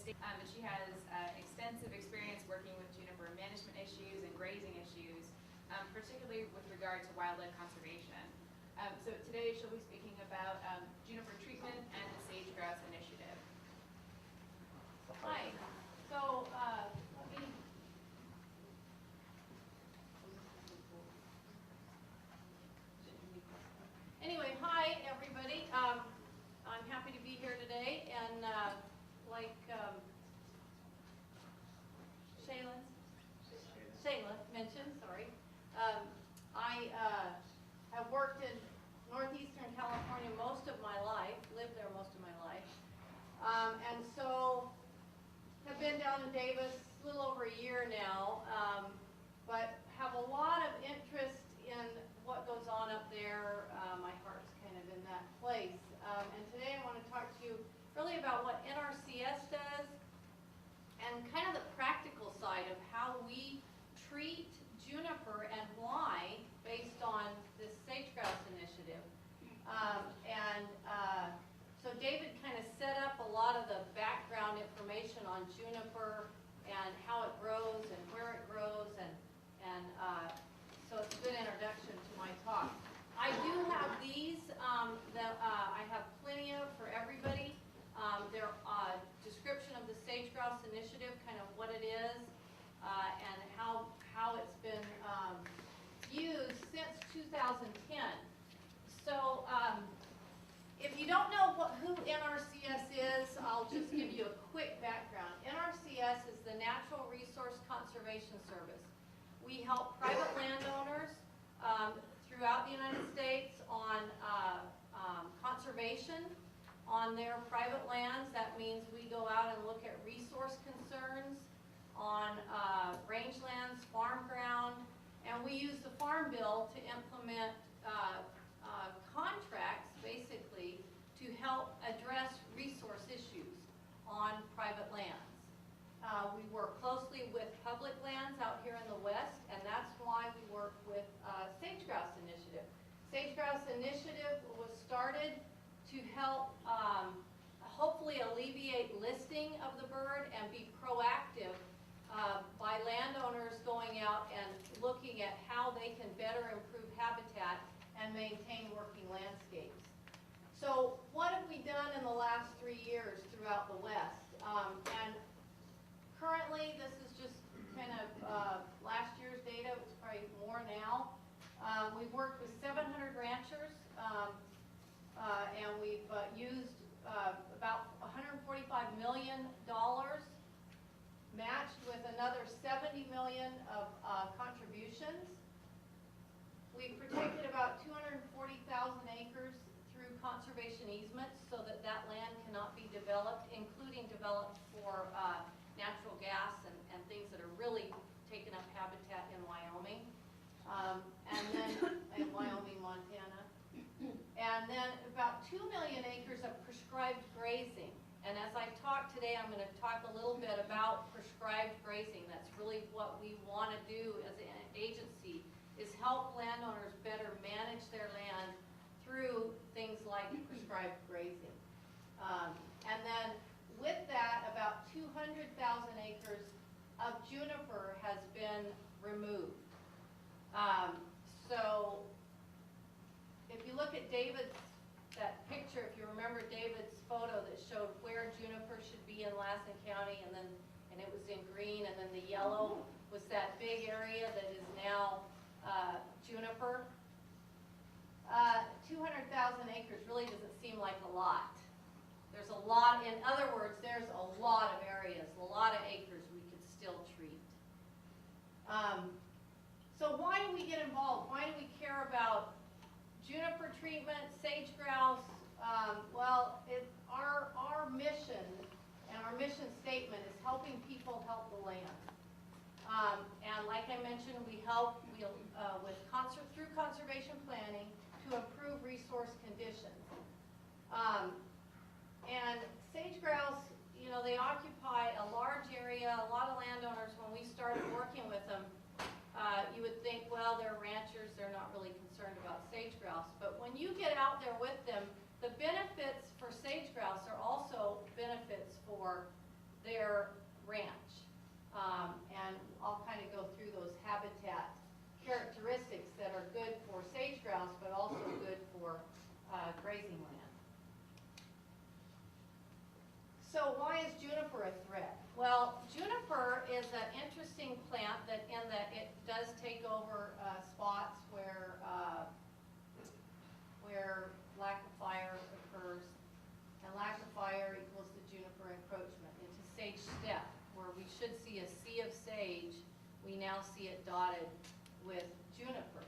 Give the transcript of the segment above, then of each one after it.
state, but she has extensive experience working with juniper management issues and grazing issues, particularly with regard to wildlife conservation. So today she'll be speaking about juniper treatment and the sage grouse initiative. Hi. So let me. Anyway, hi everybody. I'm happy to be here today, and like Shayla mentioned, sorry, I have worked in northeastern California most of my life, lived there most of my life, and so have been down in Davis a little over a year now, but have a lot of interest in what goes on up there. My heart's kind of in that place. And today I want to talk to you really about what NRCS does and kind of the practical side of how we treat juniper and why based on this sage grouse initiative. So David kind of set up a lot of the background information on juniper and how it grows and where it grows, and so it's a good introduction to my talk. I do have these that I have plenty of for everybody. They're a description of the sage grouse initiative, kind of what it is, and how it's been used since 2010. So if you don't know who NRCS is, I'll just give you a quick background. NRCS is the Natural Resource Conservation Service. We help private landowners throughout the United States on conservation on their private lands. That means we go out and look at resource concerns on rangelands, farm ground, and we use the Farm Bill to implement contracts, basically, to help address resource issues on private lands. We work closely with public lands out here in the West, and that's why we work with Sage Grouse Initiative. Sage Grouse Initiative was started to help hopefully alleviate listing of the bird and be proactive by landowners going out and looking at how they can better improve habitat and maintain working landscapes. So what have we done in the last 3 years throughout the West? And currently, this is just kind of last year's data. It's probably more now. We've worked with 700 ranchers, and we've used about $145 million, matched with another $70 million of contributions. We've protected about 240,000 acres through conservation easements so that that land cannot be developed, including developed for natural gas and things that are really taking up habitat in Wyoming, and then in Wyoming, Montana. And then about 2 million acres of prescribed grazing. And as I talk today, I'm going to talk a little bit about prescribed grazing. That's really what we want to do as an agency, is help landowners better manage their land through things like prescribed grazing. And then with that, about 200,000 acres of juniper has been removed. So if you look at that picture, if you remember David's photo that showed where juniper should be in Lassen County, and it was in green, and then the yellow was that big area that is now juniper. 200,000 acres really doesn't seem like a lot. There's a lot, in other words, there's a lot of areas, a lot of acres we could still treat. So why do we get involved? Why do we care about juniper treatment, sage grouse? Well, our mission and our mission statement is helping people help the land. And like I mentioned, we help through conservation planning to improve resource conditions. And sage grouse, you know, they occupy a large area. A lot of landowners, when we started working with them, you would think, well, they're ranchers, they're not really concerned about sage grouse. But when you get out there with them, the benefits for sage grouse are also benefits for their So why is juniper a threat? Well, juniper is an interesting plant that it does take over spots where lack of fire occurs, and lack of fire equals the juniper encroachment into sage steppe, where we should see a sea of sage. We now see it dotted with juniper.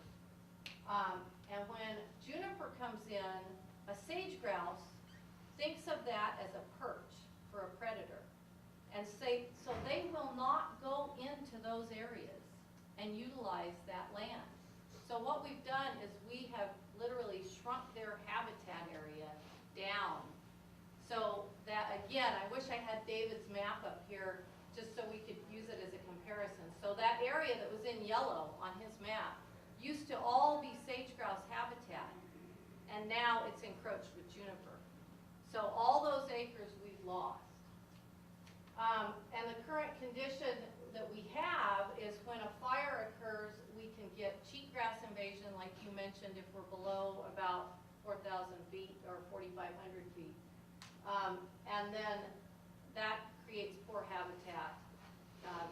And when juniper comes in, a sage grouse thinks of that as a perch for a predator. And so they will not go into those areas and utilize that land. So what we've done is we have literally shrunk their habitat area down. So that, again, I wish I had David's map up here just so we could use it as a comparison. So that area that was in yellow on his map used to all be sage grouse habitat, and now it's encroached with juniper. So all those acres we've lost. And the current condition that we have is when a fire occurs, we can get cheatgrass invasion, like you mentioned, if we're below about 4,000 feet or 4,500 feet. And then that creates poor habitat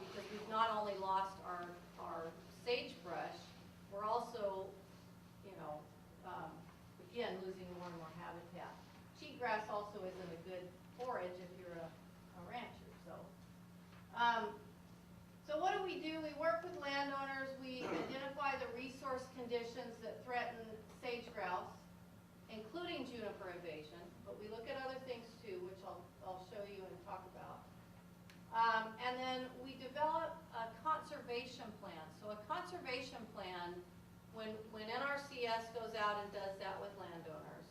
because we've not only lost our sagebrush, we're also, again, losing more and more habitat. Cheatgrass also isn't a good forage if you're a rancher. So what do? We work with landowners. We identify the resource conditions that threaten sage grouse, including juniper invasion, but we look at other things too, which I'll show you and talk about. And then we develop a conservation plan. So a conservation plan, when NRCS goes out and does that with landowners,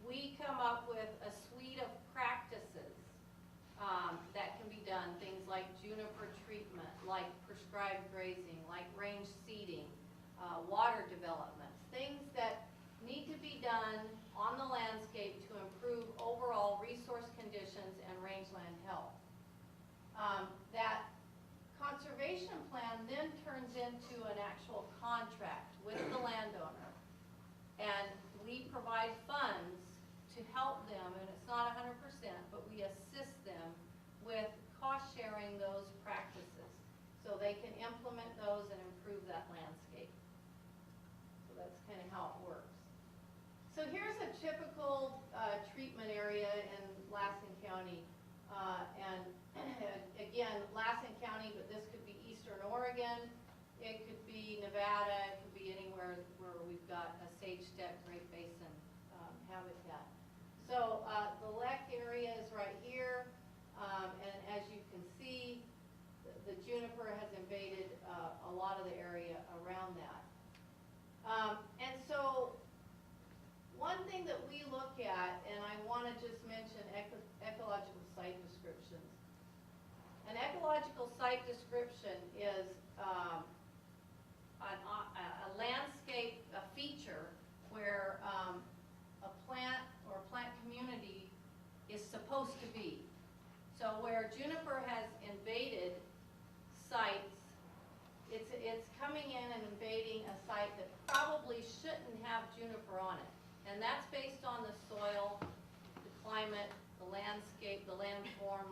we come up with a suite of practices that can be done, things like juniper treatment, like prescribed grazing, like range seeding, water development, things that need to be done on the landscape to improve overall resource conditions and rangeland health. That conservation plan then turns into an actual contract with the landowner, and we provide funds to help them, and it's not 100%, but we assist them with cost sharing those practices so they can implement those and improve that landscape. So that's kind of how it works. So here's a typical treatment area in Lassen County. And again, Lassen County, but this could be Eastern Oregon, it could be Nevada, it could be anywhere where we've got a sage steppe Great Basin habitat. So the LEC area is right here, and as you can see, the juniper has invaded a lot of the area around that. And so one thing that we look at, and I want to just mention ecological site descriptions. An ecological site description is a landscape, a feature where a plant or plant community is supposed to be. So where juniper has invaded sites, it's coming in and invading a site that probably shouldn't have juniper on it. And that's based on the soil, the climate, the landscape, the landform,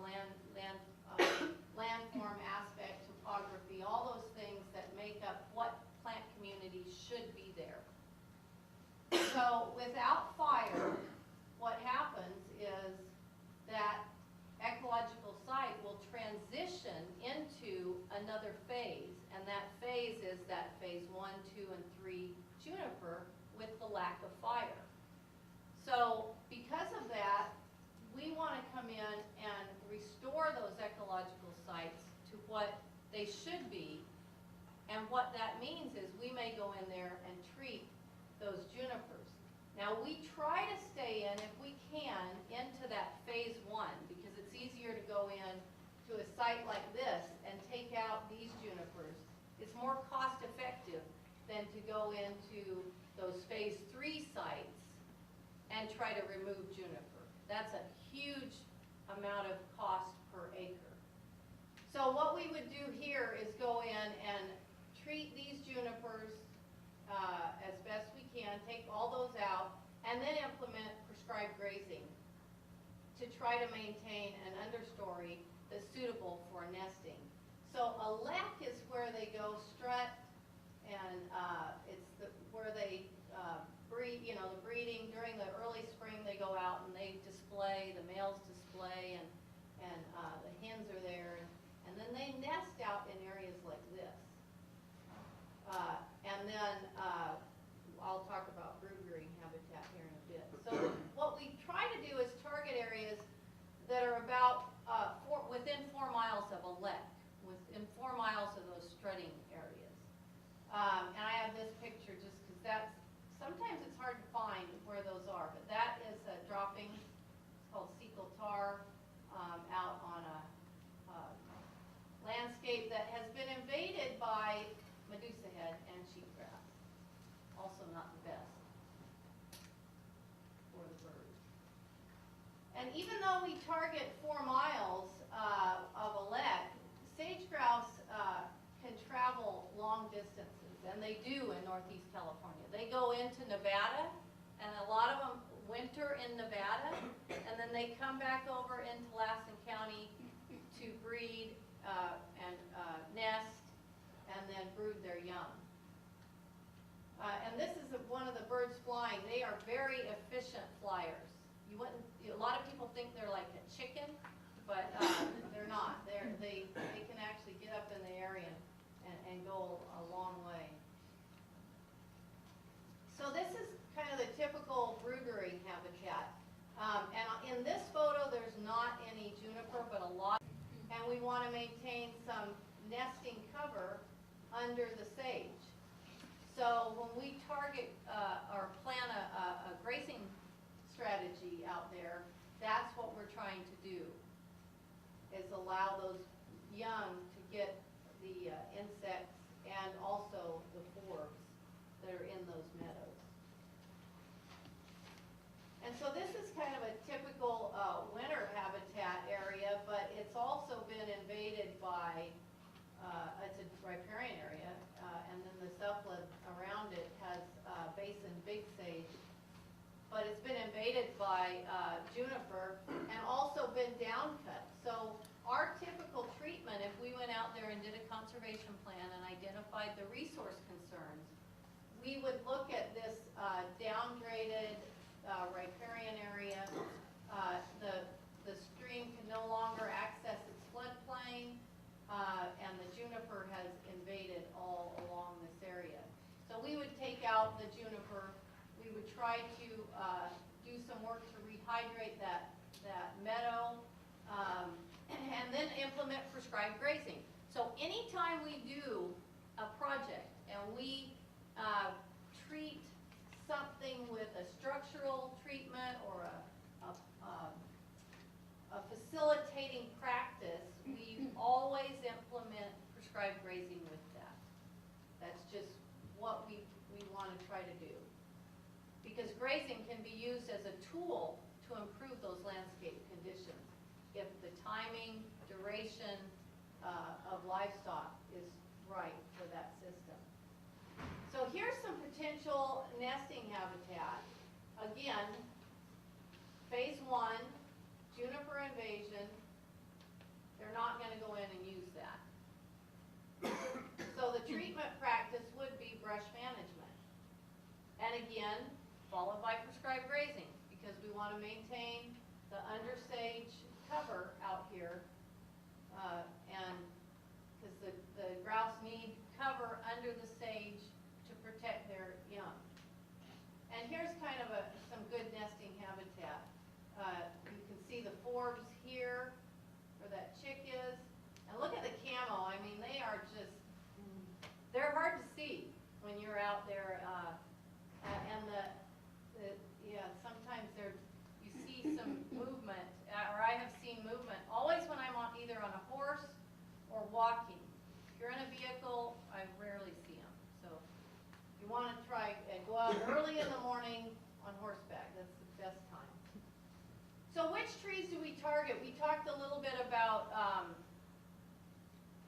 landform aspect, topography, all those things that make up what plant community should be there. So without fire, what happens is that ecological site will transition into another phase, and that phase is that phase 1, 2, and 3 juniper with the lack of fire. So because of that, we want to come in and restore those ecological sites to what they should be, and what that means is we may go in there and treat those junipers. Now we try to stay in, if we can, into that phase 1, because it's easier to go in to a site like this and take out these junipers. It's more cost effective than to go into those phase 3 sites and try to remove juniper. That's a huge amount of cost per acre. So what we would do here is go in and treat these junipers as best we can, take all those out, and then implement prescribed grazing to try try to maintain an understory that's suitable for nesting. So a lek is where they go strut, and it's where they breed, you know, the breeding. During the early spring they go out and they display, the males display, and the hens are there, and then they nest out in areas like this. And then I'll talk about brood-rearing habitat here in a bit. So what we try to do is target areas that are about within 4 miles of a lek, within 4 miles of those strutting areas. And I have this picture just because that's, sometimes it's hard to find where those are, but that is a dropping, it's called cecal tar, out on a landscape that has been invaded by medusa head and cheatgrass. Also not the best for the birds. And even though we target 4 miles of a lek, sage grouse can travel long distances, and they do in Northeast California. They go into Nevada, and a lot of them winter in Nevada, and then they come back over into Lassen County to breed and nest, and then brood their young. And this is one of the birds flying. They are very efficient flyers. You wouldn't. A lot of people think they're like a chicken, but they're not. They can actually get up in the air and go a long way. So this is kind of the typical brood-rearing habitat. And in this photo, there's not any juniper, but a lot. And we want to maintain some nesting cover under the sage. So when we target or plan a grazing strategy out there, that's what we're trying to do, is allow those young to get the insects and also the forbs that are in those meadows. And so this is kind of a typical winter habitat area, but it's also been invaded by, it's a riparian area, and then the cephalid around it has basin big sage, but it's been invaded by juniper and also been downcut. So our typical treatment, if we went out there and did a conservation plan and identified the resource concerns, we would look at this downgraded riparian area. The stream can no longer access its floodplain, and the juniper has invaded all along this area. So we would take out the juniper. We would try to do some work to rehydrate that meadow, and then implement prescribed grazing. So anytime we do a project and we treat something with a structural treatment or a facilitating practice, we always implement prescribed grazing with that. That's just what we want to try to do. Because grazing can be used as a tool to improve those landscape conditions if the timing, duration of livestock is right for that system. So here's some potential nesting habitat. Again, phase 1, juniper invasion. They're not going to go in and use that. So the treatment practice would be brush management. And again, followed by prescribed grazing, because we want to maintain the undersage cover out here, and because the grouse need cover under the sage to protect their young. And here's kind of some good nesting habitat. You can see the forbs here, where that chick is. And look at the camo. I mean, they are just, they're hard to see when you're out there. And yeah, sometimes you see some movement, or I have seen movement, always when I'm either on a horse or walking. If you're in a vehicle, I rarely see them. So you want to try and go out early in the morning on horseback. That's the best time. So which trees do we target? We talked a little bit about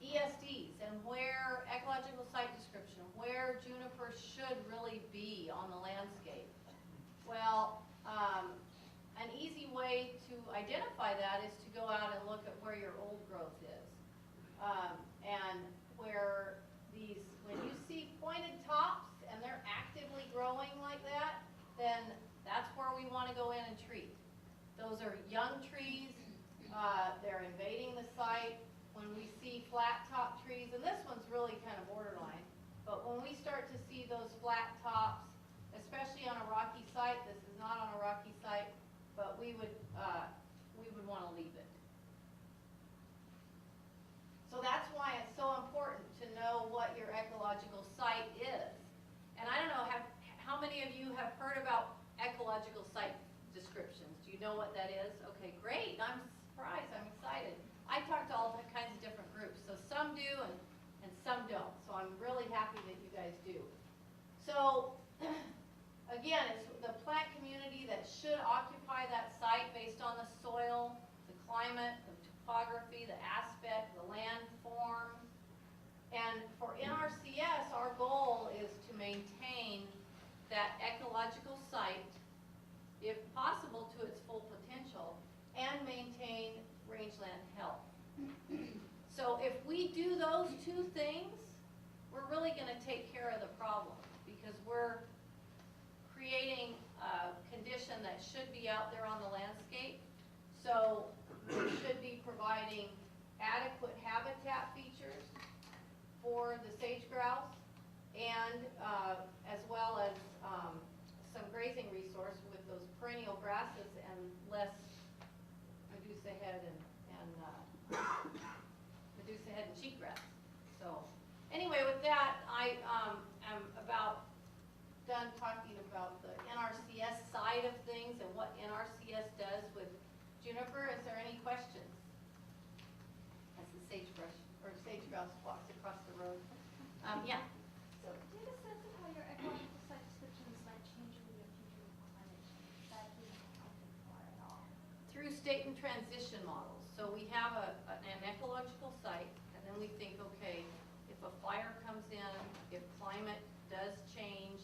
ESDs and where, ecological site description, where juniper should really be on the landscape. Well, an easy way to identify that is to go out and look at where your old growth is. And where these, when you see pointed tops and they're actively growing like that, then that's where we want to go in and treat. Those are young trees, they're invading the site. When we see flat top trees, and this one's really kind of borderline, but when we start to see those flat tops, especially on a rocky site, this is not on a rocky site, but we would want to leave it. So that's why it's so important to know what your ecological site is. And I don't know, how many of you have heard about ecological site descriptions? Do you know what that is? Okay, great. I'm surprised. I'm excited. I talk to all kinds of different groups. So some do and some don't. So I'm really happy that you guys do. So again, it's the plant community that should occupy that site based on the soil, the climate, the topography, the aspect, the land form. And for NRCS, our goal is to maintain that ecological site, if possible, to its full potential, and maintain rangeland health. So if we do those two things, we're really going to take care of the problem, because we're creating a condition that should be out there on the landscape. So we should be providing adequate habitat features for the sage grouse, and as well as some grazing resource with those perennial grasses and less Medusa head and cheatgrass. So anyway, with that, I am about done talking about the NRCS side of things and what NRCS does with Juniper. Is there any questions? As the sagebrush or sage grouse walks across the road. Yeah. So, do you have a sense of how your ecological site descriptions might change with your future climate change? That being accounted for at all? Through state and transition models. So we have an ecological site, and then we think, okay, if a fire comes in, if climate does change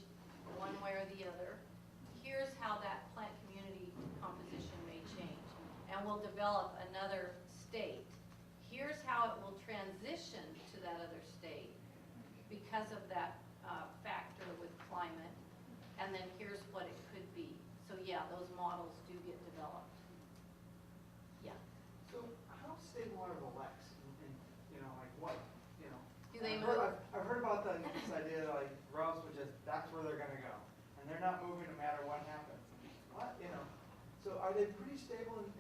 one way or the other, here's how that plant community composition may change. And we'll develop another state. Here's how it will transition to that other state because of that factor with climate. And then here's what it could be. So yeah, those models do get developed. Yeah. So how stable are the Lex? And you know, like what, you know? Do they I've heard about this idea that like grouse would just, that's where they're gonna go. And they're not moving no matter what happens. What, you know? So are they pretty stable in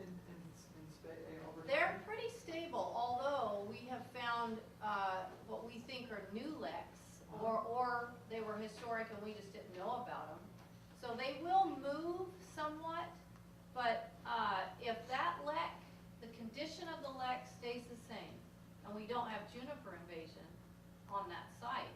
over time? They're pretty stable, although we have found what we think are new Lex, or they were historic and we just didn't know about them. So they will move somewhat, but if that Lec, the condition of the Lec stays the same, and we don't have juniper invasion on that site,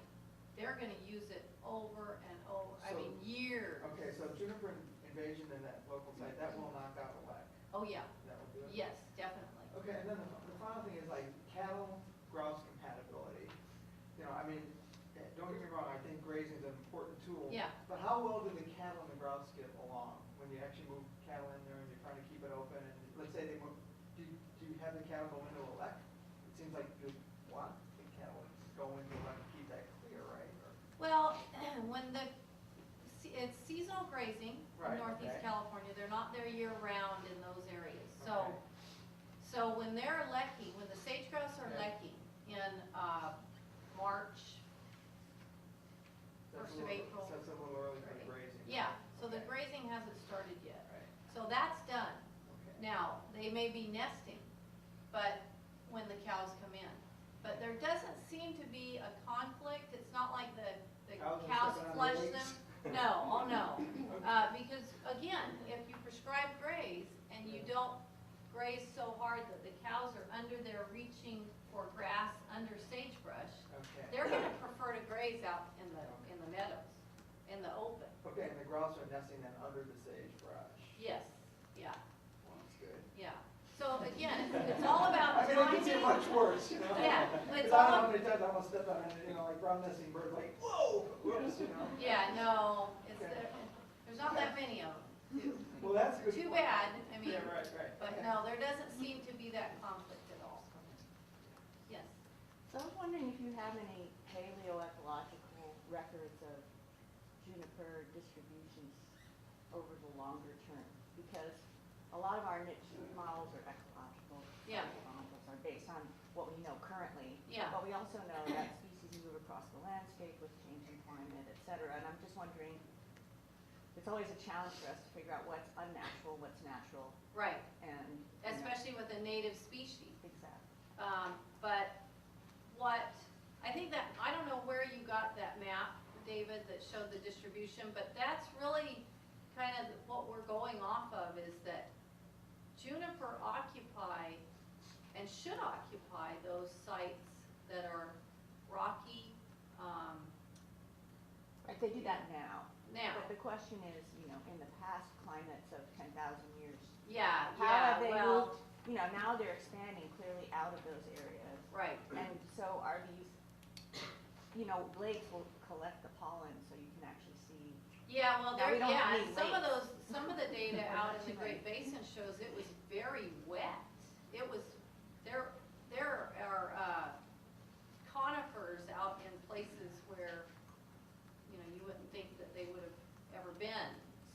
they're going to use it over and over. I mean, years. Okay, so juniper invasion in that local site, that will knock out the Lec. Oh yeah. That will do it? Yes, definitely. Okay, and then the final thing is like cattle grouse compatibility. You know, I mean, don't get me wrong, I think grazing is an important tool. Yeah. But how well do the cattle and the grouse get along when you actually move cattle in there and you're trying to keep it open? And let's say they move, do you have the cattle go into a Lec? It seems like you want the cattle to go into a Lec to keep that clear, right? Or, Well, when it's seasonal grazing Right, in Northeast okay. California, they're not there year round in those areas. So, Okay. so when they're lecking, when the sage grouse are Okay. lecking in March, that's 1st of April. So that's a little early for the grazing. Yeah, so the Okay. grazing hasn't started yet. Right. So that's done. Okay. Now, they may be nesting, but when the cows come in. But there doesn't seem to be a conflict. It's not like the Cows are cows stepping on flush the them. weights. No, oh no. Because again, if you prescribe graze and you don't graze so hard that the cows are under there reaching for grass under sagebrush, Okay. they're gonna prefer to graze out in the meadows, in the open. Okay, and the grouse are nesting then under the sagebrush. Yes, yeah, Well, that's good. yeah. So again, it's all about I mean, it gets timing. much worse, you know? Yeah, but it's Because I don't know all- how many times I almost stepped on, you know, like brown nesting birds, like, whoa, whoops, you know? Yeah, no, it's, Okay. there's not that many of them. Well, that's a good Too point. bad, I mean, Yeah, right, right. but Okay. no, there doesn't seem to be that conflict at all. Yes. So I was wondering if you have any paleoecological records of juniper distributions over the longer term? Because a lot of our niche models are ecological. Yeah. Models are based on what we know currently. Yeah. But we also know that species move across the landscape with changing climate, et cetera. And I'm just wondering, it's always a challenge for us to figure out what's unnatural, what's natural, Right, and. you know, especially with a native species. Exactly. But what, I think that, I don't know where you got that map, David, that showed the distribution, but that's really kind of what we're going off of, is that juniper occupy and should occupy those sites that are rocky, Right, they do that now. now. But the question is, you know, in the past climates of 10,000 years, Yeah, how have they well, moved? You know, now they're expanding clearly out of those areas. right, And so are these, you know, lakes will collect the pollen so you can actually see. yeah, well, Now, there, we don't yeah, need and some of lakes. some of the data out in the Right. Great Basin shows it was very wet. It was, there are conifers out in places where, you know, you wouldn't think that they would have ever been.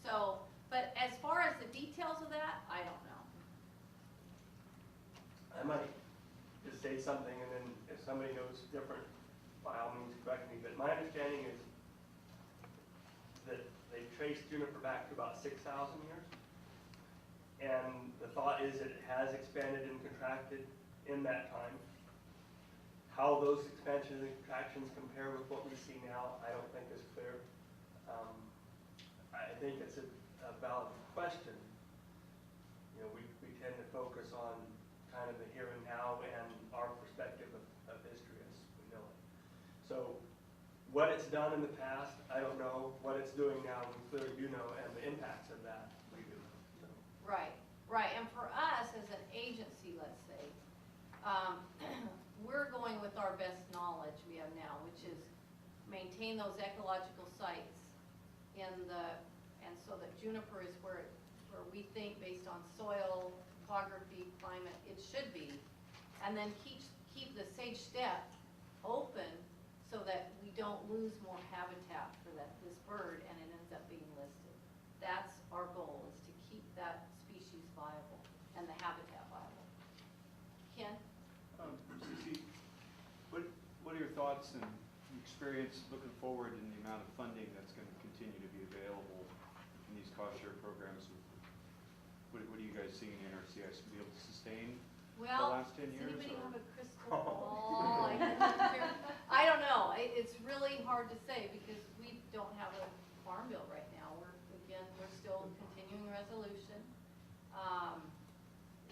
So, but as far as the details of that, I don't know. I might just say something, and then if somebody knows different, by all means correct me, but my understanding is that they traced juniper back to about 6,000 years. And the thought is that it has expanded and contracted in that time. How those expansions and contractions compare with what we see now, I don't think is clear. I think it's a valid question. You know, we tend to focus on kind of the here and now and our perspective of history as we know it. So what it's done in the past, I don't know. What it's doing now, we clearly do know, and the impacts of that, we do. So. Right, right, and for us as an agency, let's say, we're going with our best knowledge we have now, which is maintain those ecological sites in the, and so that juniper is where we think based on soil, topography, climate, it should be. And then keep the sage steppe open so that we don't lose more habitat for this bird and it ends up being listed. That's our goal, is to keep that species viable and the habitat viable. Ken? Ceci, what are your thoughts and experience looking forward in the amount of funding that's going to continue to be available in these cost share programs? What are you guys seeing in NRCS to be able to sustain the Well, last 10 does years? anybody or- have a crystal ball? I don't know. It's really hard to say because we don't have a farm bill right now. We're still continuing resolution.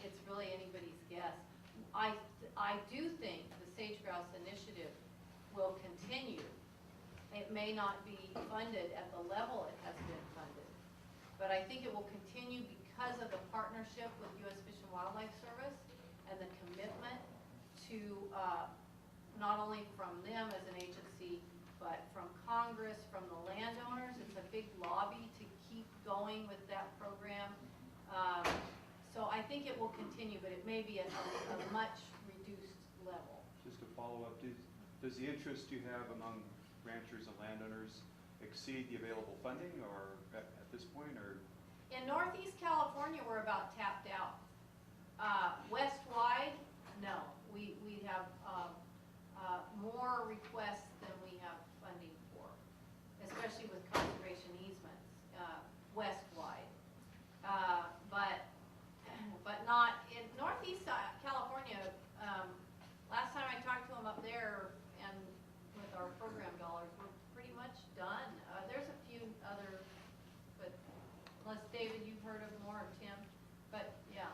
It's really anybody's guess. I do think the Sage Grouse Initiative will continue. It may not be funded at the level it has been funded, but I think it will continue because of the partnership with U.S. Fish and Wildlife Service and the commitment to, not only from them as an agency, but from Congress, from the landowners. It's a big lobby to keep going with that program. So I think it will continue, but it may be at a much reduced level. Just to follow up, does the interest you have among ranchers and landowners exceed the available funding or at this point, or? In Northeast California, we're about tapped out. West-wide, no. We have more requests than we have funding for, especially with conservation easements, west-wide. But not in Northeast California. Last time I talked to them up there and with our program dollars, we're pretty much done. There's a few other, but unless David, you've heard of more, or Tim, but yeah.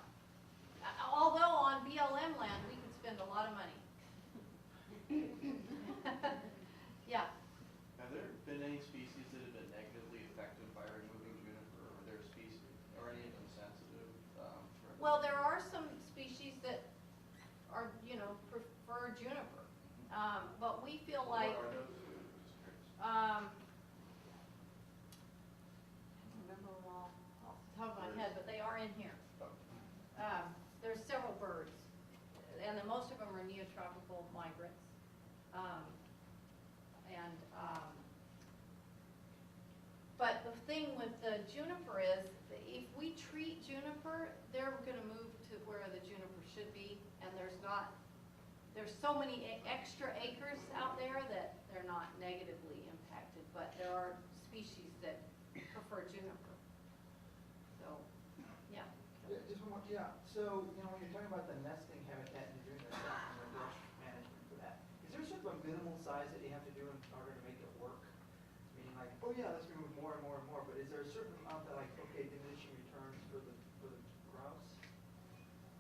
tropical migrants. But the thing with the juniper is, that if we treat juniper, they're gonna move to where the juniper should be, and there's so many extra acres out there that they're not negatively impacted, but there are species that prefer juniper. So, yeah. Yeah, just one more, yeah, so, when you're talking about the nesting habitat and you're doing the stuff and the brush management for that, is there sort of a minimal size that you have to do in order to make it work? Meaning like, oh yeah, let's remove more and more and more, but is there a certain amount that like, okay, diminishing returns for the grouse?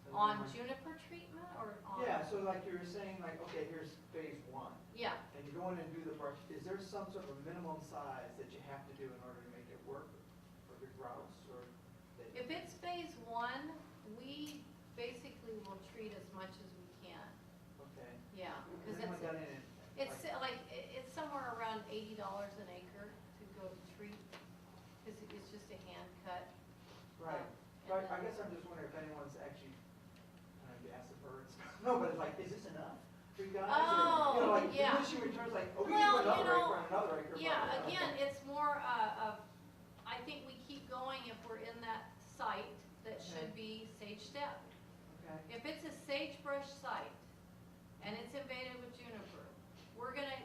So On then, like- juniper treatment or on? Yeah, so like you were saying, like, okay, here's phase one, Yeah. and you go in and do the brush, is there some sort of a minimum size that you have to do in order to make it work for the grouse, or? that- If it's phase one, we basically will treat as much as we can. Okay. Yeah, And because then we got in and. it's somewhere around $80 an acre to go treat, because it's just a hand cut. Right, and but I then- guess I'm just wondering if anyone's actually, gas the birds, no, but it's like, is this enough for you guys? Or, Oh, like, yeah. diminishing returns, like, oh, we Well, can do you another know, acre and another acre. Yeah, blah, blah, blah. again, Okay. it's more I think we keep going if we're in that site that should be sage steppe. Okay, If it's a sagebrush site and it's invaded with juniper, we're gonna,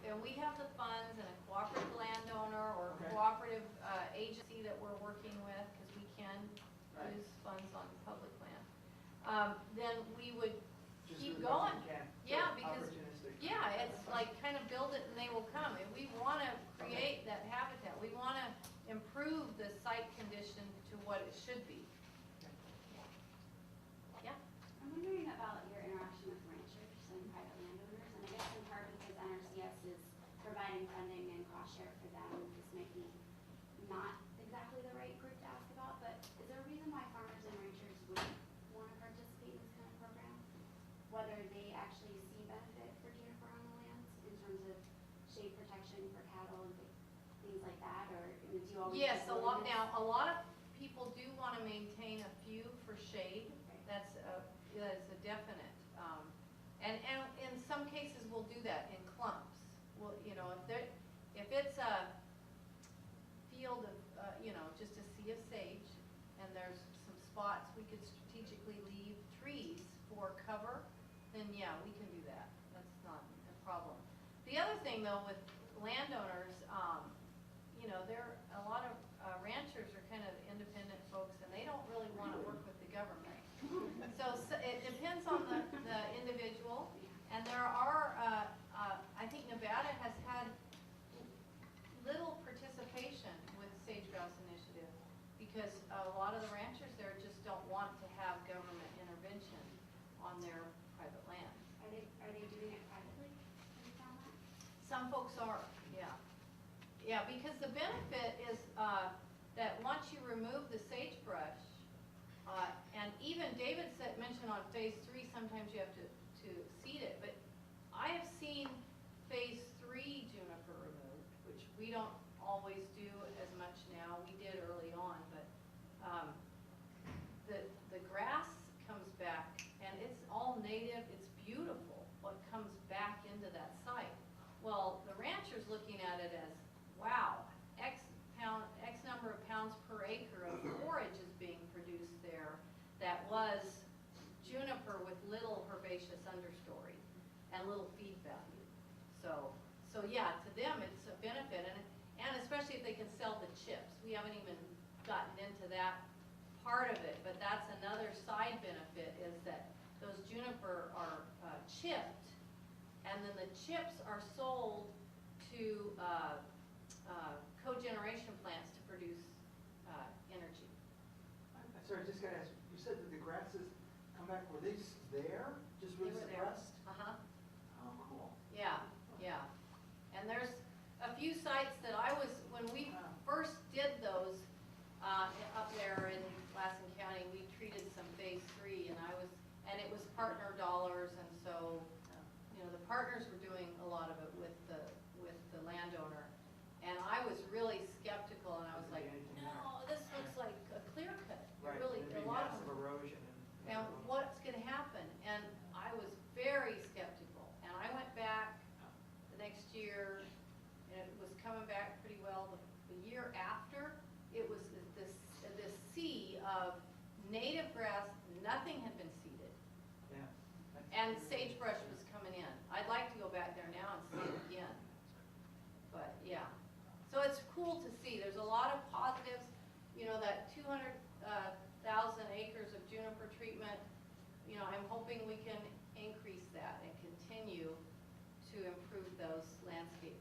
and we have the funds and a cooperative landowner or Okay. cooperative agency that we're working with, because we can Right. use funds on public land, then we would just keep do the best going. we can. Yeah, So because- opportunistic. Yeah, it's like kind of build it and they will come. And we want to create that habitat. We want to improve the site condition to what it should be. Yeah? I'm wondering about your interaction with ranchers and private landowners, and I guess in part because NRCS is providing funding and cost share for them, this might be not exactly the right group to ask about, but is there a reason why farmers and ranchers wouldn't want to participate in this kind of program? Whether they actually see benefit for juniper on the lands in terms of shade protection for cattle and things like that, or do you always? Yes, have a lot, willingness? now, a lot of people do want to maintain a few for shade. Right. That's a definite. And in some cases, we'll do that in clumps. Well, if it's a field of, just a sea of sage, and there's some spots we could strategically leave trees for cover, then yeah, we can do that. That's not a problem. The other thing though with landowners, there, a lot of ranchers are kind of independent folks and they don't really want to work with the government. So it depends on the individual, and there are, I think Nevada has had little participation with Sage Grouse Initiative because a lot of the ranchers there just don't want to have government intervention on their private land. Are they doing it privately? Have you found that? Some folks are, yeah. Yeah, because the benefit is that once you remove the sagebrush, and even David mentioned on phase 3, sometimes you have to seed it, but I have seen phase 3 juniper removed, which we don't always do as much now. We did early on, but the grass comes back, and it's all native, it's beautiful, what comes back into that site. Well, the rancher's looking at it as, wow, X number of pounds per acre of forage is being produced there that was juniper with little herbaceous understory and little feed value. So yeah, to them it's a benefit, and especially if they can sell the chips. We haven't even gotten into that part of it, but that's another side benefit, is that those juniper are chipped, and then the chips are sold to cogeneration plants to produce energy. Sorry, just gotta ask, you said that the grasses come back, were they just there, just They really were there. suppressed? Uh-huh. Oh, cool. Yeah, yeah. And there's a few sites that when we first did those, up there in Lassen County, we treated some phase 3, and it was partner dollars, and so, the partners were doing a lot of it with the landowner. And I was really skeptical, and I was like, no, this looks like a clear cut. Right, Really, there'd a be lot of massive them. erosion And what's gonna happen? And I was very skeptical. Native grass, nothing had been seeded, Yeah. and sagebrush was coming in. I'd like to go back there now and see it again. But, yeah. So it's cool to see. There's a lot of positives. You know, that 200,000 acres of juniper treatment, you know, I'm hoping we can increase that and continue to improve those landscape